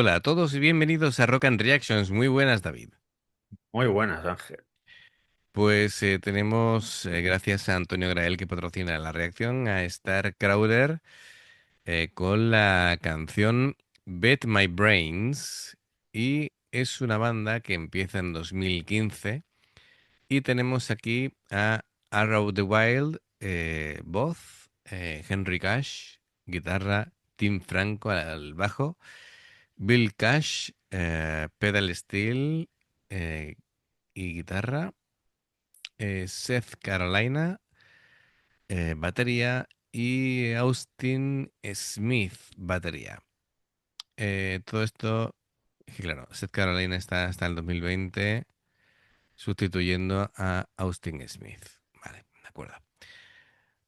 Hola a todos y bienvenidos a Rock and Reactions. Muy buenas, David. Muy buenas, Ángel. Pues tenemos, gracias a Antonio Grael que patrocina la reacción, a Star Crowder con la canción Bet My Brains. Y es una banda que empieza en 2015. Y tenemos aquí a Arrow the Wild, voz, Henry Cash, guitarra, Tim Franco al bajo. Bill Cash, pedal steel eh, y guitarra. Seth Carolina, batería. Y Austin Smith, batería. Todo esto, que claro, Seth Carolina está hasta el 2020 sustituyendo a Austin Smith. Vale, de acuerdo.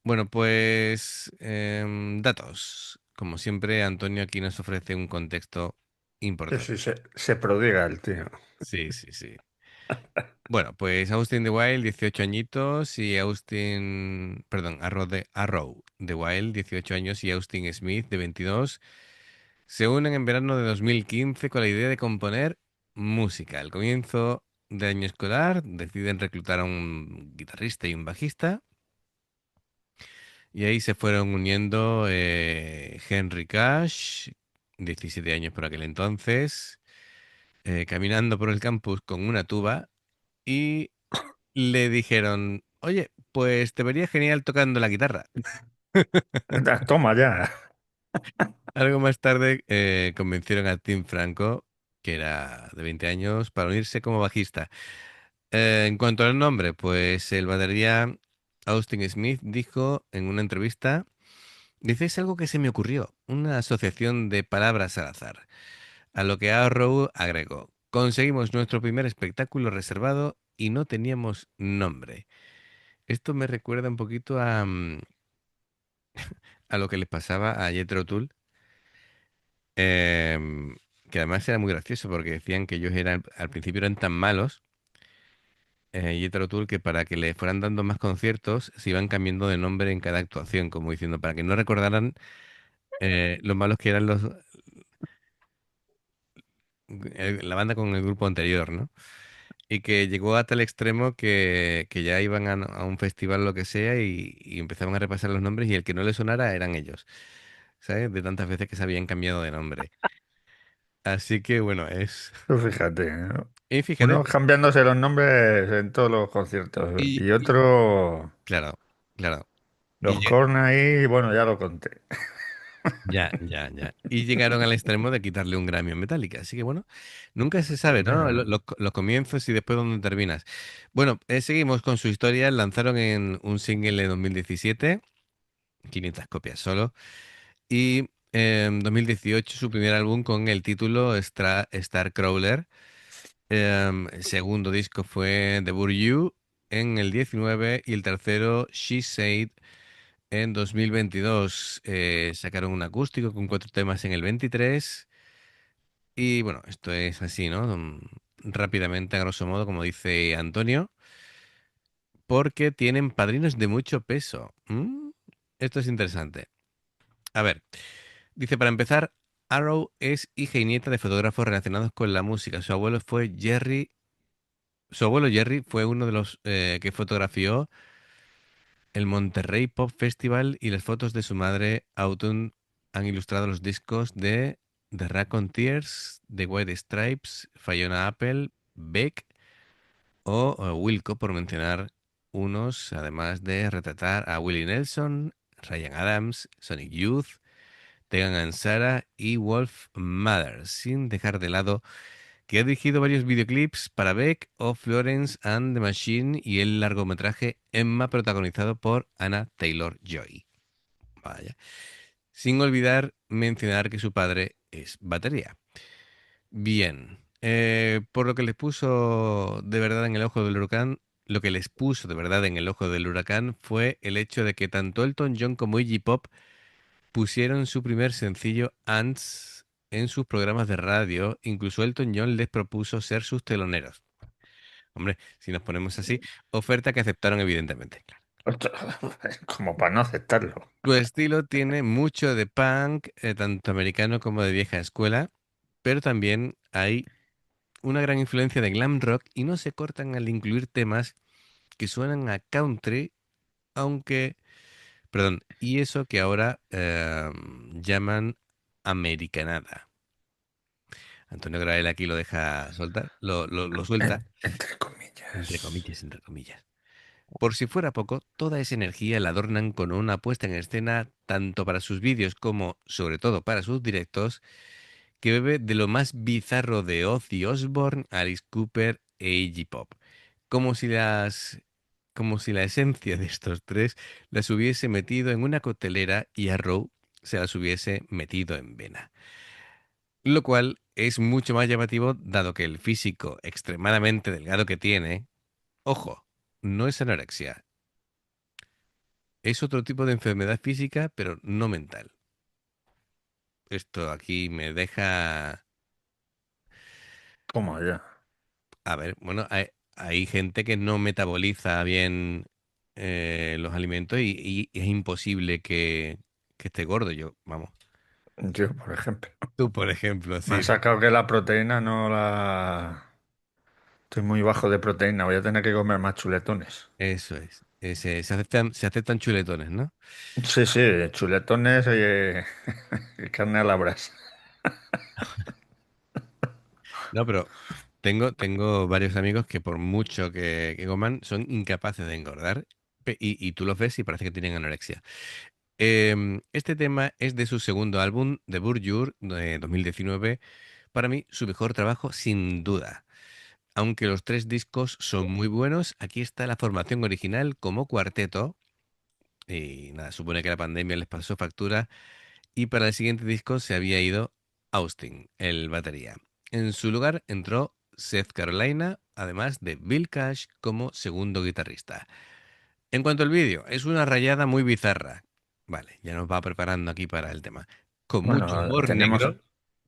Bueno, pues datos. Como siempre, Antonio aquí nos ofrece un contexto Sí, sí, importante. se prodiga el tío. Sí, sí, sí. Bueno, pues Austin the Wild, 18 añitos, y Austin, perdón, Arrow the Wild, 18 años, y Austin Smith, de 22, se unen en verano de 2015 con la idea de componer música. Al comienzo del año escolar deciden reclutar a un guitarrista y un bajista, y ahí se fueron uniendo Henry Cash, 17 años por aquel entonces, caminando por el campus con una tuba. Y le dijeron, oye, pues te vería genial tocando la guitarra. Toma ya. Algo más tarde convencieron a Tim Franco, que era de 20 años, para unirse como bajista. En cuanto al nombre, pues el batería Austin Smith dijo en una entrevista, dice, es algo que se me ocurrió, una asociación de palabras al azar. A lo que Arrow agregó, conseguimos nuestro primer espectáculo reservado y no teníamos nombre. Esto me recuerda un poquito a lo que les pasaba a Jethro Tull, em, que además era muy gracioso porque decían que ellos eran, al principio eran tan malos, Jethro Tull, que para que le fueran dando más conciertos se iban cambiando de nombre en cada actuación, como diciendo, para que no recordaran lo malos que eran la banda con el grupo anterior, ¿no? Y que llegó a tal extremo que ya iban a un festival o lo que sea y empezaban a repasar los nombres y el que no le sonara eran ellos, ¿sabes? De tantas veces que se habían cambiado de nombre. Así que bueno, es... Tú fíjate, ¿no? Y fíjate, Uno cambiándose los nombres en todos los conciertos y, y y- otro claro, claro. Y los corn ahí, bueno, ya lo conté. ya, ya, ya. Y llegaron al extremo de quitarle un Grammy a Metallica. Así que bueno, nunca se Pues sabe, ¿no? mira, Los comienzos y después dónde terminas. Bueno, seguimos con su historia. Lanzaron en un single de 2017, 500 copias solo. Y en 2018 su primer álbum con el título Starcrawler. El segundo disco fue The Burr You en el 19 y el tercero She Said en 2022. Sacaron un acústico con 4 temas en el 23. Y bueno, esto es así, ¿no? Rápidamente, a grosso modo, como dice Antonio, porque tienen padrinos de mucho peso. Esto es interesante. A ver, dice, para empezar, Arrow es hija y nieta de fotógrafos relacionados con la música. Su abuelo Jerry fue uno de los que fotografió el Monterrey Pop Festival, y las fotos de su madre, Autumn, han ilustrado los discos de The Raconteurs, The White Stripes, Fiona Apple, Beck o Wilco, por mencionar unos, además de retratar a Willie Nelson, Ryan Adams, Sonic Youth, Tegan and Sara y Wolf Mother, sin dejar de lado que ha dirigido varios videoclips para Beck o Florence and the Machine y el largometraje Emma, protagonizado por Anna Taylor-Joy. Vaya. Sin olvidar mencionar que su padre es batería. Bien. Por lo que les puso de verdad en el ojo del huracán, lo que les puso de verdad en el ojo del huracán fue el hecho de que tanto Elton John como Iggy Pop pusieron su primer sencillo Ants en sus programas de radio. Incluso Elton John les propuso ser sus teloneros. Hombre, si nos ponemos así, oferta que aceptaron evidentemente. como para no aceptarlo. Su estilo tiene mucho de punk, tanto americano como de vieja escuela. pero también hay una gran influencia de glam rock y no se cortan al incluir temas que suenan a country, aunque, perdón, y eso que ahora llaman americanada. Antonio Grael aquí lo deja soltar, lo suelta, Entre comillas. entre comillas, entre comillas. Por si fuera poco, toda esa energía la adornan con una puesta en escena tanto para sus vídeos como, sobre todo, para sus directos, que bebe de lo más bizarro de Ozzy Osbourne, Alice Cooper e Iggy Pop. Como si como si la esencia de estos tres las hubiese metido en una coctelera y a Rowe se las hubiese metido en vena. Lo cual es mucho más llamativo dado que el físico extremadamente delgado que tiene, ojo, no es anorexia, es otro tipo de enfermedad física, pero no mental. Esto aquí me deja... ¿Cómo ya? A ver, bueno, hay gente que no metaboliza bien los alimentos y es imposible que esté gordo. Yo, vamos. Yo, por ejemplo. Tú, por ejemplo, Me han sí. sacado que la proteína no la... Estoy muy bajo de proteína, voy a tener que comer más chuletones. Eso es. Se aceptan chuletones, ¿no? Sí, sí, chuletones y carne a la brasa. No, pero tengo varios amigos que por mucho que coman son incapaces de engordar y tú los ves y parece que tienen anorexia. Este tema es de su segundo álbum, de Bourjour, de 2019. Para mí, su mejor trabajo, sin duda. Aunque los tres discos son muy buenos, aquí está la formación original como cuarteto. Y nada, supone que la pandemia les pasó factura. Y para el siguiente disco se había ido Austin, el batería. En su lugar entró Seth Carolina, además de Bill Cash como segundo guitarrista. En cuanto al vídeo, es una rayada muy bizarra. Vale, ya nos va preparando aquí para el tema. Con mucho Bueno, humor negro.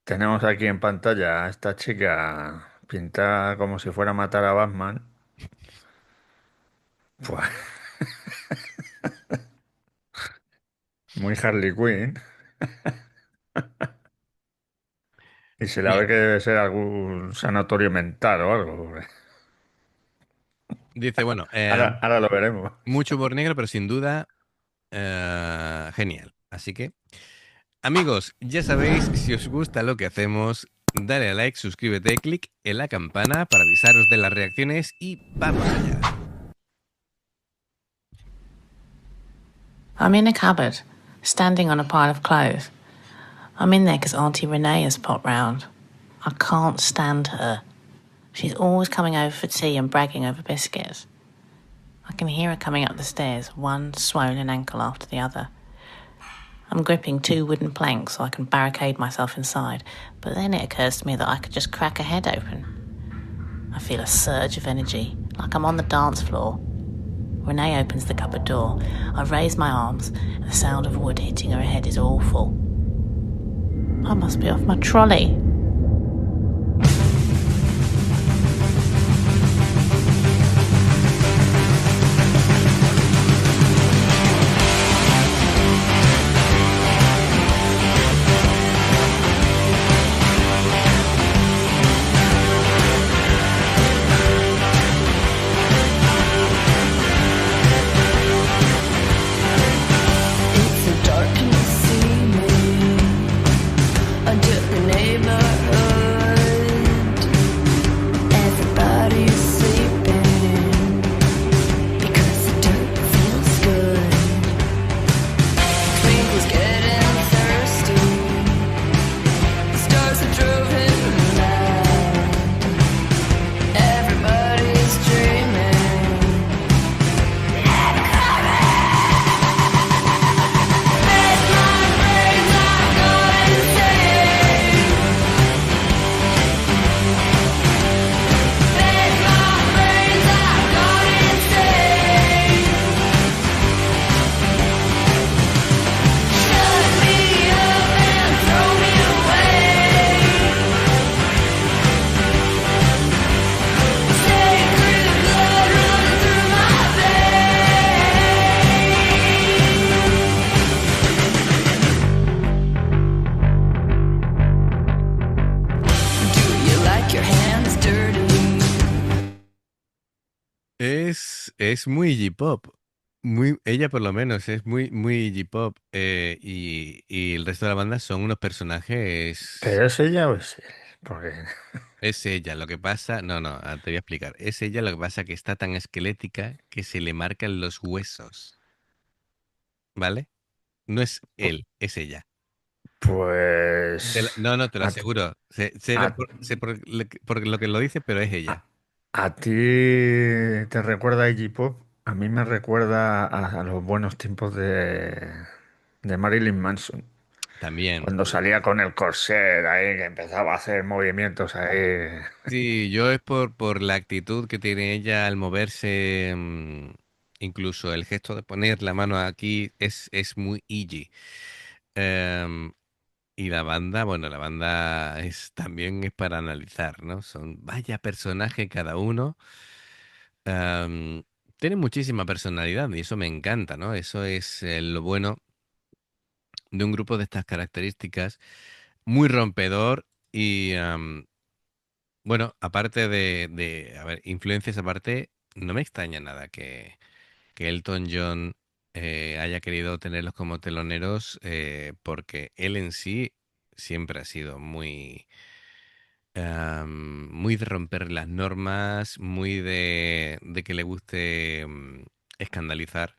tenemos aquí en pantalla a esta chica pintada como si fuera a matar a Batman. Pues, muy Harley Quinn. Y se la Bien, ve que debe ser algún sanatorio mental o algo. dice, bueno, Ahora lo veremos. mucho humor negro, pero sin duda genial. Así que, amigos, ya sabéis, si os gusta lo que hacemos, dale a like, suscríbete, clic en la campana para avisaros de las reacciones y vamos allá. I'm in a cupboard, standing on a pile of clothes. I'm in there because Auntie Renee has popped round. I can't stand her. She's always coming over for tea and bragging over biscuits. I can hear her coming up the stairs, one swollen ankle after the other. I'm gripping two wooden planks so I can barricade myself inside, but then it occurs to me that I could just crack her head open. I feel a surge of energy, like I'm on the dance floor. Renee opens the cupboard door. I raise my arms, and the sound of wood hitting her head is awful. I must be off my trolley. It's a darkness evening under the neighbor es muy Iggy Pop. Muy, ella por lo menos es muy, muy Iggy Pop. Y el resto de la banda son unos personajes. ¿Pero es ella o es él? Porque Es ella, lo que pasa. No, no, te voy a explicar. Es ella, lo que pasa que está tan esquelética que se le marcan los huesos. ¿Vale? No es él, es ella. pues No, no, te lo a, aseguro. a- Sé por lo que lo dice, pero es ella. a ti te recuerda a Iggy Pop, a mí me recuerda a los buenos tiempos de Marilyn Manson, También. cuando salía con el corset ahí, que empezaba a hacer movimientos ahí. Sí, yo es por la actitud que tiene ella al moverse, incluso el gesto de poner la mano aquí es muy Iggy. Em, y la banda, bueno, la banda también es para analizar, ¿no? Son vaya personaje cada uno. Em, Tiene muchísima personalidad y eso me encanta, ¿no? Eso es lo bueno de un grupo de estas características, muy rompedor y, bueno, aparte a ver, influencias aparte, no me extraña nada que Elton John haya querido tenerlos como teloneros, porque él en sí siempre ha sido muy de romper las normas, muy de que le guste escandalizar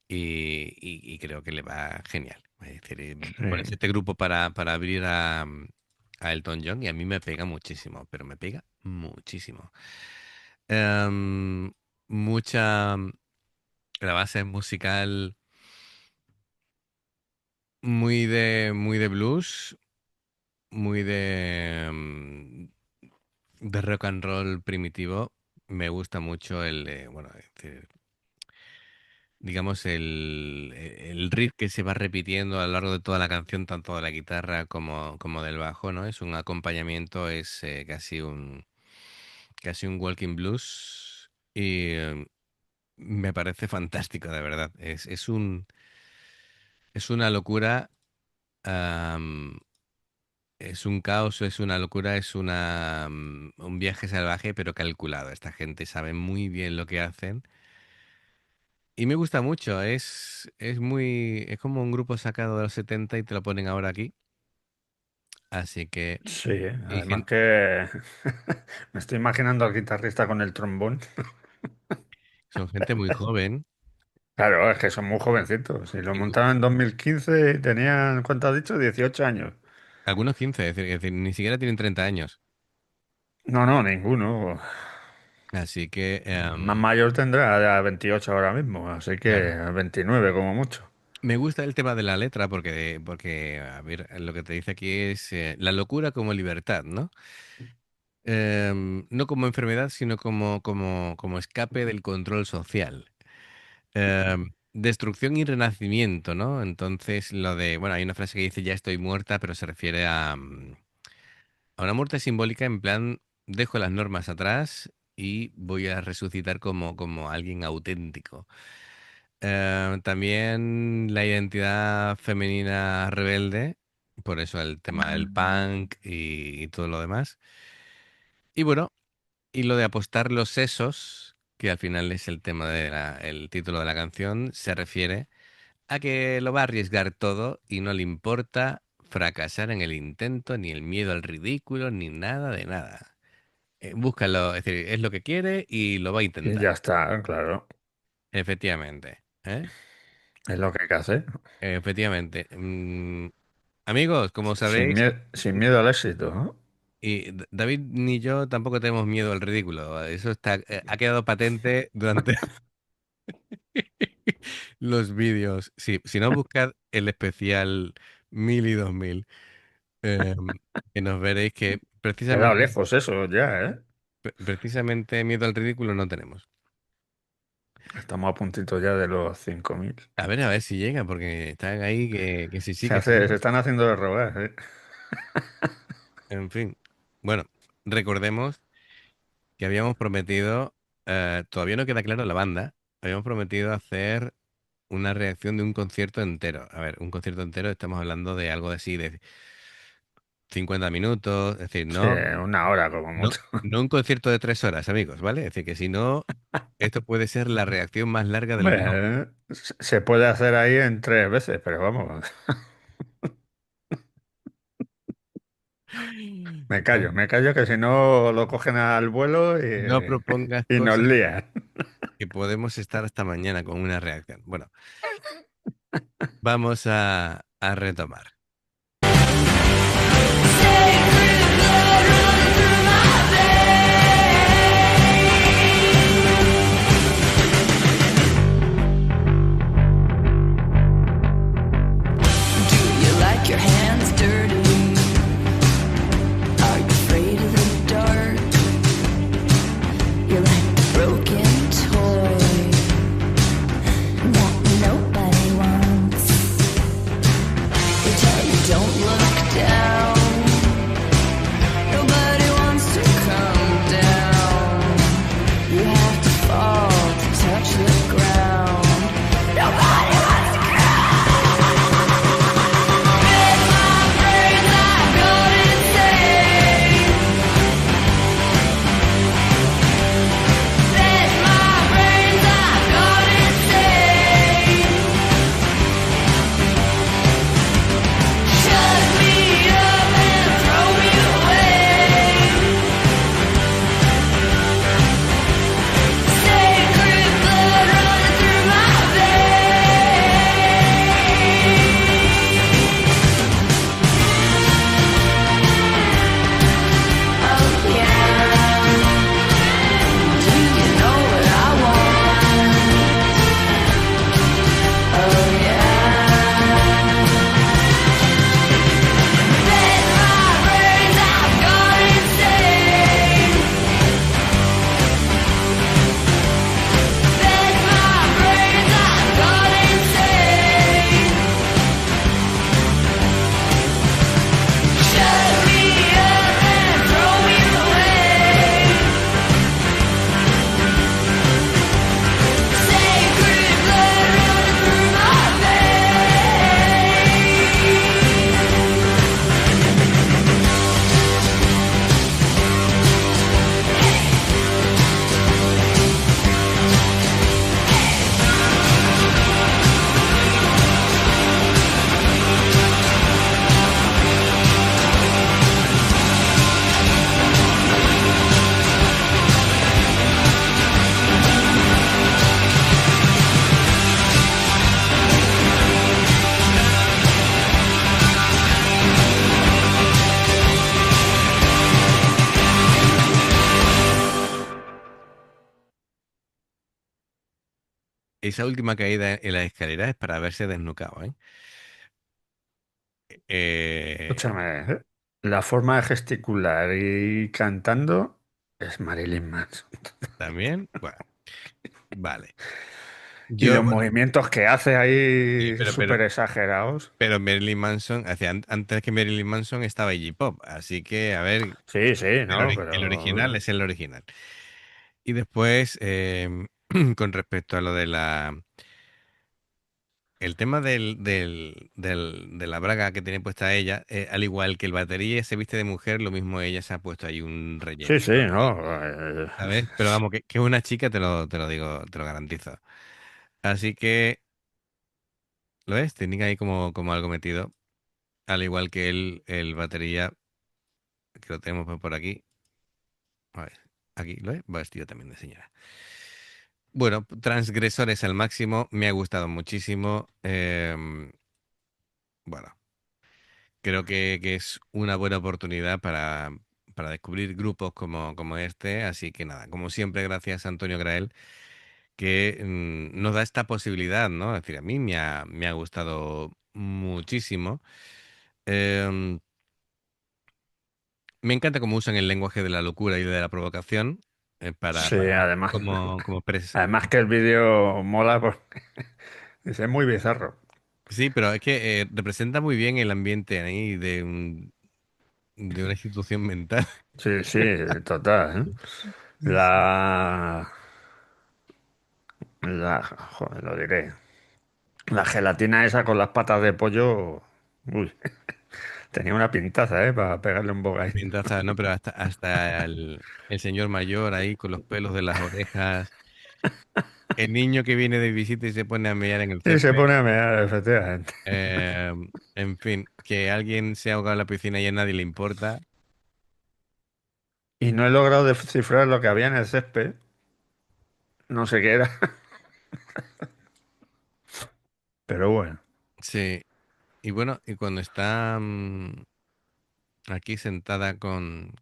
y creo que le va genial. Es decir, pones Sí. este grupo para abrir a Elton John y a mí me pega muchísimo, pero me pega muchísimo. Em, mucha, la base es musical muy de blues, muy de rock and roll primitivo. Me gusta mucho bueno, digamos, el riff que se va repitiendo a lo largo de toda la canción, tanto de la guitarra como del bajo, ¿no? Es un acompañamiento, es casi un walking blues y me parece fantástico, de verdad. Es una locura, am, es un caos, es una locura, un viaje salvaje, pero calculado. Esta gente sabe muy bien lo que hacen. Y me gusta mucho, es como un grupo sacado de los 70 y te lo ponen ahora aquí. Así que, Sí, y además que me estoy imaginando al guitarrista con el trombón. son gente muy joven, Claro, es que son muy jovencitos. Si lo y montaron en 2015 y tenían, ¿cuánto has dicho? 18 años. algunos 15, es decir, ni siquiera tienen 30 años. No, no, ninguno. Así que, Más mayor tendrá ya 28 ahora mismo, así que claro. 29 como mucho. Me gusta el tema de la letra porque, a ver, lo que te dice aquí es la locura como libertad, ¿no? No como enfermedad, sino como escape del control social. Destrucción y renacimiento, ¿no? Entonces, bueno, hay una frase que dice ya estoy muerta, pero se refiere a una muerte simbólica en plan, dejo las normas atrás y voy a resucitar como alguien auténtico. También la identidad femenina rebelde, por eso el tema del punk y todo lo demás. Y bueno, y lo de apostar los sesos, que al final es el tema el título de la canción, se refiere a que lo va a arriesgar todo y no le importa fracasar en el intento, ni el miedo al ridículo, ni nada de nada. Búscalo, es decir, es lo que quiere y lo va a Y intentar. ya está, claro. Efectivamente. Es lo que hay que hacer. Efectivamente. Amigos, como sabréis, Sin miedo al éxito, ¿no? y David ni yo tampoco tenemos miedo al ridículo. Eso ha quedado patente durante los vídeos. Sí, si no, buscad el especial 1000 y 2000, que nos veréis que Queda precisamente, lejos eso ya, ¿eh? precisamente miedo al ridículo no tenemos. Estamos a puntito ya de los 5000. A ver si llega, porque están ahí que sí, que sí, Se no. están haciendo de rogar, ¿eh? En fin. Bueno, recordemos que habíamos prometido, todavía no queda claro la banda, habíamos prometido hacer una reacción de un concierto entero. A ver, un concierto entero, estamos hablando de algo así, de 50 minutos, es decir, Sí, no, una hora como no, mucho. no un concierto de 3 horas, amigos, ¿vale? Es decir, que si no, esto puede ser la reacción más larga del mundo. Hombre, se puede hacer ahí en 3 veces, pero vamos, me callo que si no lo cogen al vuelo No propongas y nos cosas lían. que podemos estar hasta mañana con una reacción. Bueno, vamos a retomar. Do you like your hands dirty? Are you afraid of the dark? You're like the broken toy that nobody wants. They tell you don't look down. Nobody wants to come down. You have to fall to touch the ground. Nobody wants to Esa última caída en la escalera es para haberse desnucado, ¿eh? Eh, Escúchame, la forma de gesticular y cantando es Marilyn Manson. También, bueno, vale. Y Yo, los bueno, movimientos que hace sí, ahí pero, pero, súper exagerados. pero Marilyn Manson, antes que Marilyn Manson estaba Iggy Pop, así que, a ver, Sí, sí, ¿no? el original Pero es el original. Y después, con respecto a lo de el tema de la braga que tiene puesta ella, al igual que el batería se viste de mujer, lo mismo ella se ha puesto ahí un sí, sí, rellenito ¿no? aquí, ¿sabes? Pero vamos, que es una chica, te lo digo, te lo garantizo. Así que, ¿lo ves? Técnica ahí como algo metido, al igual que el batería, que lo tenemos por aquí. A ver, aquí, ¿lo ves? Va vestido también de señora. Bueno, transgresores al máximo, me ha gustado muchísimo. Bueno, creo que es una buena oportunidad para descubrir grupos como este. Así que nada, como siempre, gracias a Antonio Grael, que nos da esta posibilidad, ¿no? Es decir, a mí me ha gustado muchísimo. Em, Me encanta cómo usan el lenguaje de la locura y de la provocación Sí, para además, como además que el vídeo mola porque es muy bizarro. sí, pero es que representa muy bien el ambiente ahí de una institución mental. Sí, sí, total, ¿eh? La, joder, lo diré. La gelatina esa con las patas de pollo, uy, Tenía una pintaza, para pegarle un bocadillo. Pintaza, no, pero hasta el señor mayor ahí con los pelos de las orejas. El niño que viene de visita y se pone a mear en el Y se césped. pone a mear, efectivamente. Eh, en fin, que alguien se ha ahogado en la piscina y a nadie le importa. Y no he logrado descifrar lo que había en el césped. No sé qué era, pero bueno. Sí. Y bueno, y cuando está aquí sentada con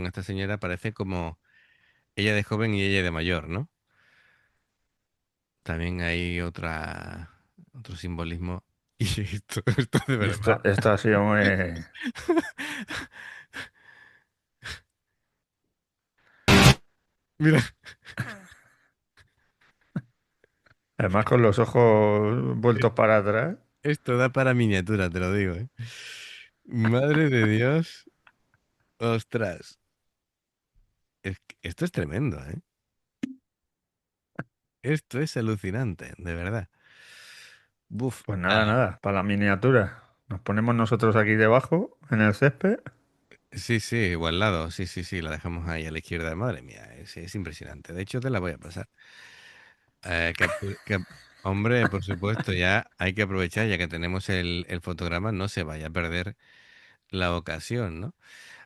esta señora, parece como ella de joven y ella de mayor, ¿no? También hay otro simbolismo. Y esto de verdad. Esto ha sido muy... Mira, Además con los ojos vueltos para atrás. esto da para miniatura, te lo digo, ¿eh? Madre de Dios. Ostras. Esto es tremendo, ¿eh? Esto es alucinante, de verdad. Buf. Pues nada, nada, para la miniatura. Nos ponemos nosotros aquí debajo, en el césped. Sí, sí, o al lado. Sí, sí, sí, la dejamos ahí a la izquierda. Madre mía, es impresionante. De hecho, te la voy a pasar. Hombre, por supuesto, ya hay que aprovechar, ya que tenemos el fotograma, no se vaya a perder la ocasión, ¿no?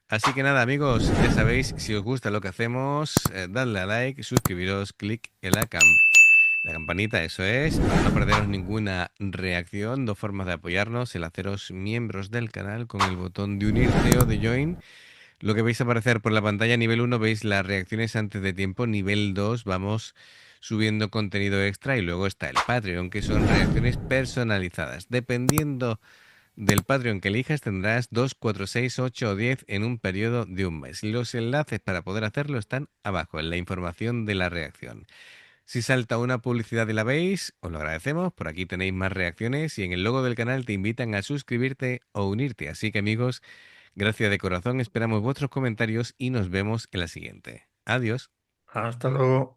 Así que nada, amigos, ya sabéis, si os gusta lo que hacemos, dadle a like, suscribiros, clic en la campanita, eso es, para no perderos ninguna reacción. Dos formas de apoyarnos: el haceros miembros del canal con el botón de unirte o de join. Lo que vais a aparecer por la pantalla, nivel 1 veis las reacciones antes de tiempo, nivel 2 vamos subiendo contenido extra y luego está el Patreon, que son reacciones personalizadas. Dependiendo del Patreon que elijas, tendrás 2, 4, 6, 8 o 10 en un periodo de un mes. Los enlaces para poder hacerlo están abajo en la información de la reacción. Si salta una publicidad y la veis, os lo agradecemos. Por aquí tenéis más reacciones y en el logo del canal te invitan a suscribirte o unirte. Así que amigos, gracias de corazón, esperamos vuestros comentarios y nos vemos en la siguiente. Adiós. Hasta luego.